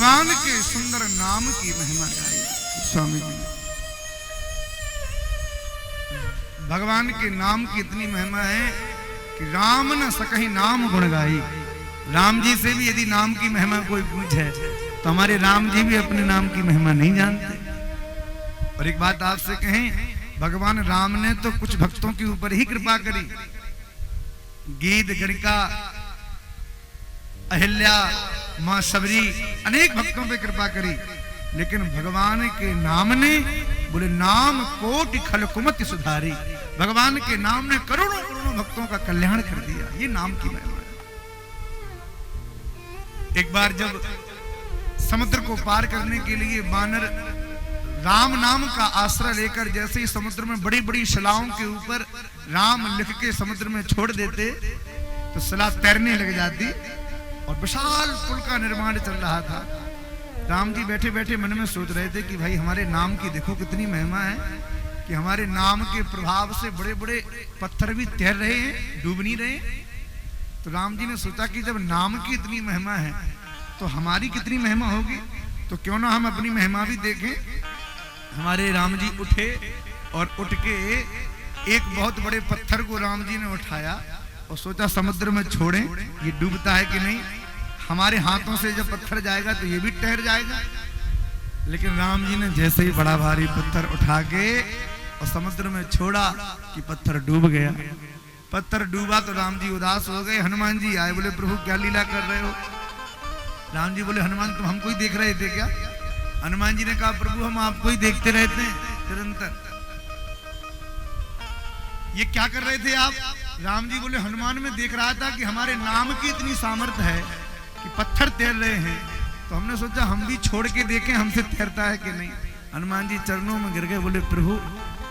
भगवान के सुंदर नाम की महिमा गाई स्वामी जी। भगवान के नाम की इतनी महिमा है कि राम न सकहि नाम गुण गाई। राम जी से भी यदि नाम की महिमा कोई पूछे तो हमारे राम जी भी अपने नाम की महिमा नहीं जानते। और एक बात आपसे कहें, भगवान राम ने तो कुछ भक्तों के ऊपर ही कृपा करी। गीत गणिका, अहिल्या, मां सबरी, अनेक भक्तों पे कृपा करी, लेकिन भगवान के नाम ने, बोले नाम कोटि खल कुमति सुधारी, भगवान के नाम ने करोड़ों करोड़ों भक्तों का कल्याण कर दिया। ये नाम की महिमा है। एक बार जब समुद्र को पार करने के लिए वानर राम नाम का आश्रय लेकर जैसे ही समुद्र में बड़ी बड़ी शिलाओं के ऊपर राम लिख के समुद्र में छोड़ देते तो शिला तैरने लग जाती और विशाल पुल का निर्माण चल रहा था। राम जी बैठे बैठे मन में सोच रहे थे कि भाई हमारे नाम की देखो कितनी महिमा है कि हमारे नाम के प्रभाव से बड़े बड़े पत्थर भी तैर रहे हैं, डूब नहीं रहे। तो राम जी ने सोचा कि जब नाम की इतनी महिमा है तो हमारी कितनी महिमा होगी, तो क्यों ना हम अपनी महिमा भी देखें। हमारे राम जी उठे और उठ के एक बहुत बड़े पत्थर को राम जी ने उठाया और सोचा समुद्र में छोड़ें, ये डूबता है कि नहीं, हमारे हाथों से जब पत्थर जाएगा तो ये भी ठहर जाएगा। लेकिन राम जी ने जैसे ही बड़ा भारी पत्थर उठा के और समुद्र में छोड़ा कि पत्थर डूब गया। पत्थर डूबा तो राम जी उदास हो गए। हनुमान जी आए, बोले प्रभु क्या लीला कर रहे हो। राम जी बोले हनुमान तुम हमको ही देख रहे थे क्या। हनुमान जी ने कहा प्रभु हम आपको ही देखते रहते हैं निरंतर, ये क्या कर रहे थे आप। राम जी बोले हनुमान में देख रहा था कि हमारे नाम की इतनी सामर्थ्य है कि पत्थर तैर रहे हैं, तो हमने सोचा हम भी छोड़ के देखें हमसे तैरता है कि नहीं। हनुमान जी चरणों में गिर गए, बोले प्रभु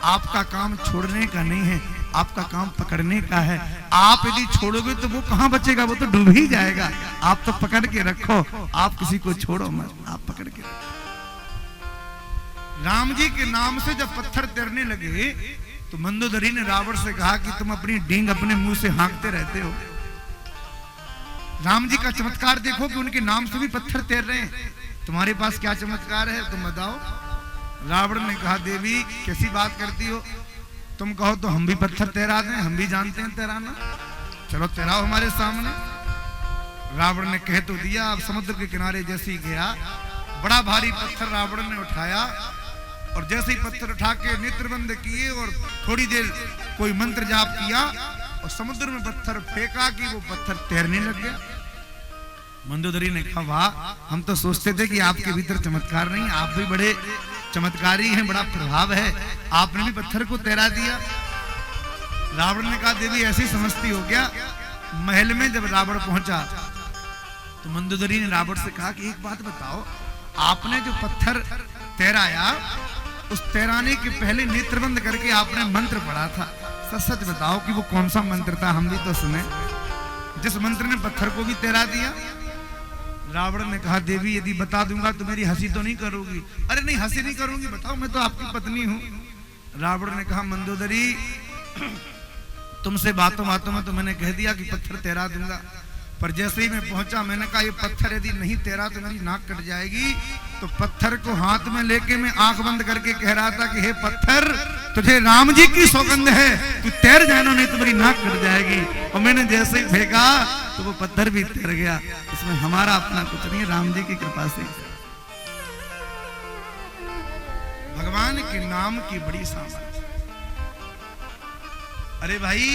आपका काम छोड़ने का नहीं है, आपका काम पकड़ने का है। आप यदि छोड़ोगे तो वो कहां बचेगा, वो तो डूब ही जाएगा। आप तो पकड़ के रखो, आप किसी को छोड़ो मत, आप पकड़ के रखो। राम जी के नाम से जब पत्थर तैरने लगे तो मंदोदरी ने रावण से कहा कि तुम अपनी डींग अपने मुंह से हाँकते रहते हो। राम जी का चमत्कार देखो कि उनके नाम से भी पत्थर तैर रहे हैं, तुम्हारे पास क्या चमत्कार है तुम बताओ। रावण ने कहा देवी कैसी बात करती हो, तुम कहो तो हम भी पत्थर तैरा दें, हम भी जानते हैं तैराना, चलो तैराओ हमारे सामने। रावण ने कह तो दिया। अब समुद्र के किनारे जैसे ही गया, बड़ा भारी पत्थर रावण ने उठाया और जैसे ही पत्थर उठा के नेत्र बंद किए और थोड़ी देर कोई मंत्र जाप किया और समुद्र में पत्थर फेंका कि वो पत्थर तैरने लग गया। मंदोदरी ने कहा वाह, हम तो सोचते थे कि आपके भीतर चमत्कार नहीं, आप भी बड़े चमत्कारी हैं, बड़ा प्रभाव है, आपने भी पत्थर को तैरा दिया। रावण ने कहा देवी ऐसी समझती हो क्या। महल में जब रावण पहुंचा तो मंदोदरी ने रावण से कहा कि एक बात बताओ, आपने जो पत्थर तैराया उस तैराने के पहले नेत्रबंद करके आपने मंत्र पढ़ा था, सच सच बताओ कि वो कौन सा मंत्र था, हम भी तो सुने, जिस मंत्र ने पत्थर को भी तैरा दिया। रावण ने कहा देवी यदि बता दूंगा तो मेरी हंसी तो नहीं करोगी। अरे नहीं हंसी नहीं करूंगी, बताओ मैं तो आपकी पत्नी हूं। रावण ने कहा मंदोदरी तुमसे बातों बातों में तो मैंने कह दिया कि पत्थर तैरा दूंगा, पर जैसे ही मैं पहुंचा मैंने कहा ये पत्थर यदि नहीं तैरा तो मेरी नाक कट जाएगी। तो पत्थर को हाथ में लेके मैं आंख बंद करके कह रहा था कि हे पत्थर तुझे राम जी की सौगंध है, तू तैर जाना नहीं तो मेरी नाक कट जाएगी। और मैंने जैसे ही फेंका तो वो पत्थर भी तैर गया। इसमें हमारा अपना कुछ नहीं, राम जी की कृपा से। भगवान के नाम की बड़ी सामर्थ्य। अरे भाई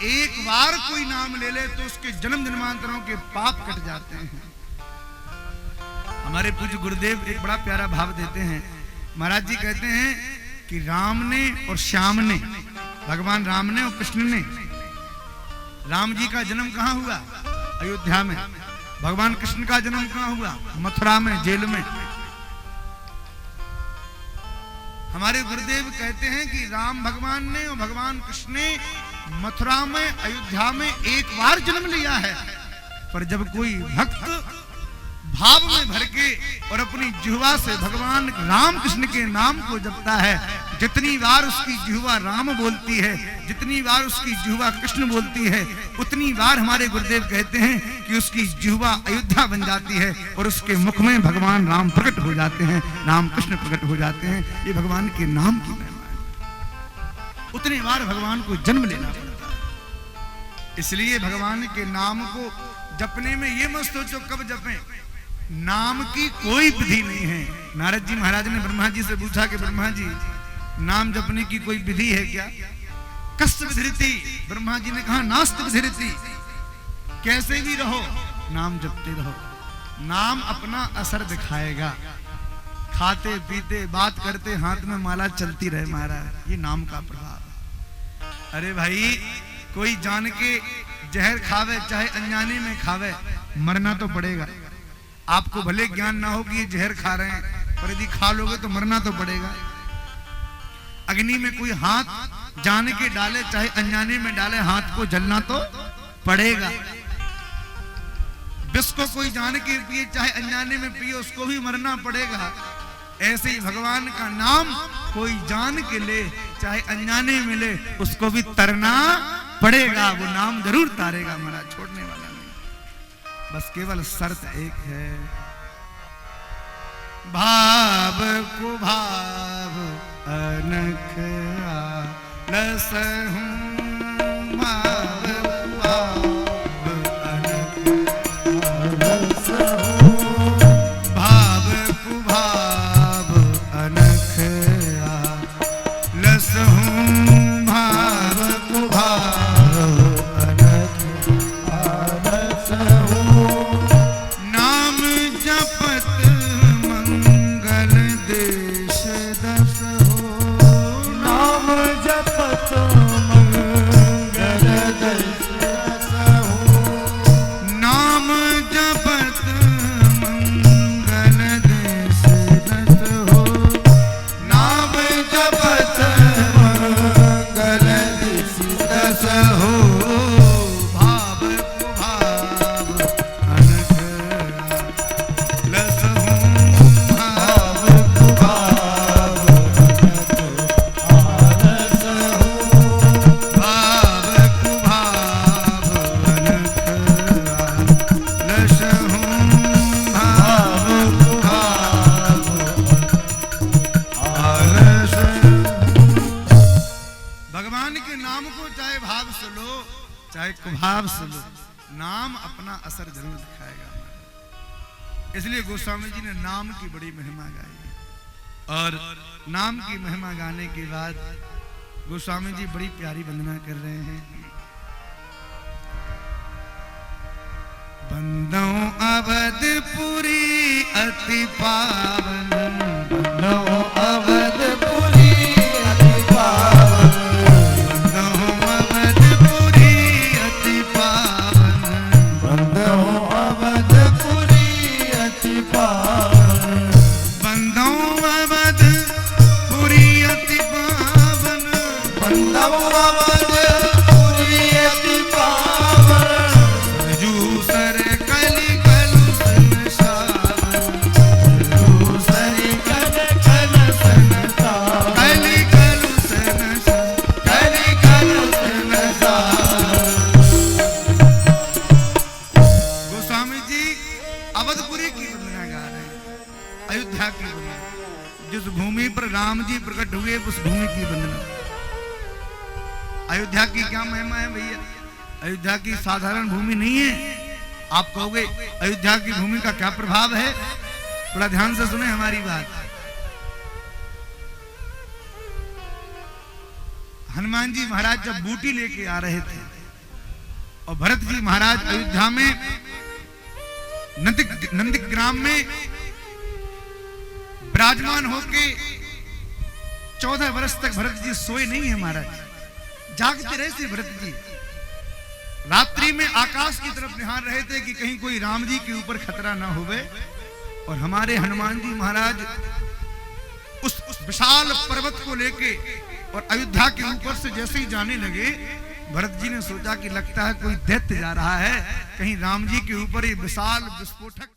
एक बार कोई नाम ले ले तो उसके जन्म जन्मांतरों के पाप कट जाते हैं। हमारे पूज्य गुरुदेव एक बड़ा प्यारा भाव देते हैं। महाराज जी कहते हैं कि राम ने और श्याम ने, भगवान राम ने और कृष्ण ने, राम जी का जन्म कहां हुआ, अयोध्या में। भगवान कृष्ण का जन्म कहां हुआ, मथुरा में, जेल में। हमारे गुरुदेव कहते हैं कि राम भगवान ने और भगवान कृष्ण ने मथुरा में, अयोध्या में एक बार जन्म लिया है, पर जब कोई भक्त भाव में भर के और अपनी जिह्वा से भगवान राम कृष्ण के नाम को जपता है, जितनी बार उसकी जिह्वा राम बोलती है, जितनी बार उसकी जिह्वा कृष्ण बोलती है, उतनी बार हमारे गुरुदेव कहते हैं कि उसकी जिह्वा अयोध्या बन जाती है और उसके मुख में भगवान राम प्रकट हो जाते हैं, राम कृष्ण प्रकट हो जाते हैं। ये भगवान के नाम की महिमा है। उतनी बार भगवान को जन्म लेना पड़ता है। इसलिए भगवान के नाम को जपने में ये मत सोचो कब जपें, नाम की कोई विधि नहीं है। नारद जी महाराज ने ब्रह्मा जी से पूछा कि ब्रह्मा जी, नाम जपने की कोई विधि है क्या? कस्य विधिरिति, ब्रह्मा जी ने कहा नास्ति विधिरिति, कैसे भी रहो नाम जपते रहो, नाम अपना असर दिखाएगा। खाते पीते बात करते हाथ में माला चलती रहे महाराज, ये नाम का प्रभाव है। अरे भाई, कोई जान के जहर खावे चाहे अनजाने में खावे, मरना तो पड़ेगा। आपको भले ज्ञान ना हो कि ये जहर खा रहे हैं, पर यदि खा लोगे तो मरना तो पड़ेगा। अग्नि में कोई हाथ जान के डाले चाहे अनजाने में डाले, हाथ को जलना तो पड़ेगा। विष को कोई जान के पिए चाहे अनजाने में पिए, उसको भी मरना पड़ेगा। ऐसे ही भगवान का नाम कोई जान के ले चाहे अनजाने में ले, उसको भी तरना पड़ेगा। वो नाम जरूर तारेगा महाराज, छोड़ने वाला नहीं। बस केवल शर्त एक है, भाव को भाव अनख आलसहूं, भाव भाव अनख आलसहूं, भाव को भाव अनख आलसहूं, भाव को भाव अनख आलसहूं। नाम जपत मंगल देश दस हो, नाम जपत मंगल देश दस हो, नाम जपत मंगल देश दस हो, नाम जपत मंगल देश दस हो, भाव को भाव अनख आलसहूं, भाव को भाव अनख आलसहूं, भाव को भाव अनख आलसहूं, भाव को भाव आलसहूं। भगवान के नाम को चाहे भाव से लो चाहे कुभाव से लो, नाम अपना असर जरूर दिखाएगा। इसलिए गोस्वामी जी ने नाम की बड़ी महिमा गाई है। और नाम की महिमा गाने के बाद गोस्वामी जी बड़ी प्यारी वंदना कर रहे हैं। बंदो अवधपुरी अति पावन, बंदो अवधपुरी अति पावन, बंदो अवधपुरी अति पावन, बंदो अवधपुरी अति पावन, बंदो अवधपुरी अति पावन, बंदो अवधपुरी अति पावन, जूसर कलि कलुषन सावन, जूसर कलि कलुषन सावन, कलि कलुषन सावन, कलि कलुषन सावन। गोस्वामी जी अवधपुरी की वंदना गा रहे हैं, अयोध्या की वंदना। जिस भूमि पर राम जी प्रकट हुए उस भूमि की वंदना। अयोध्या की क्या महिमा है भैया? अयोध्या की साधारण भूमि नहीं है। आप कहोगे अयोध्या की भूमि का क्या प्रभाव है? थोड़ा ध्यान से सुने हमारी बात। हनुमान जी महाराज जब बूटी लेके आ रहे थे और भरत जी महाराज अयोध्या में नंदीग्राम में विराजमान होके 14 वर्ष तक भरत जी सोए नहीं है महाराज, जागते रहे थे भरत जी। रात्रि में आकाश की तरफ निहार रहे थे कि कहीं कोई राम जी के ऊपर खतरा ना होवे। और हमारे हनुमान जी महाराज उस विशाल पर्वत को लेके और अयोध्या के ऊपर से जैसे ही जाने लगे, भरत जी ने सोचा कि लगता है कोई दैत्य जा रहा है, कहीं राम जी के ऊपर ये विशाल विस्फोटक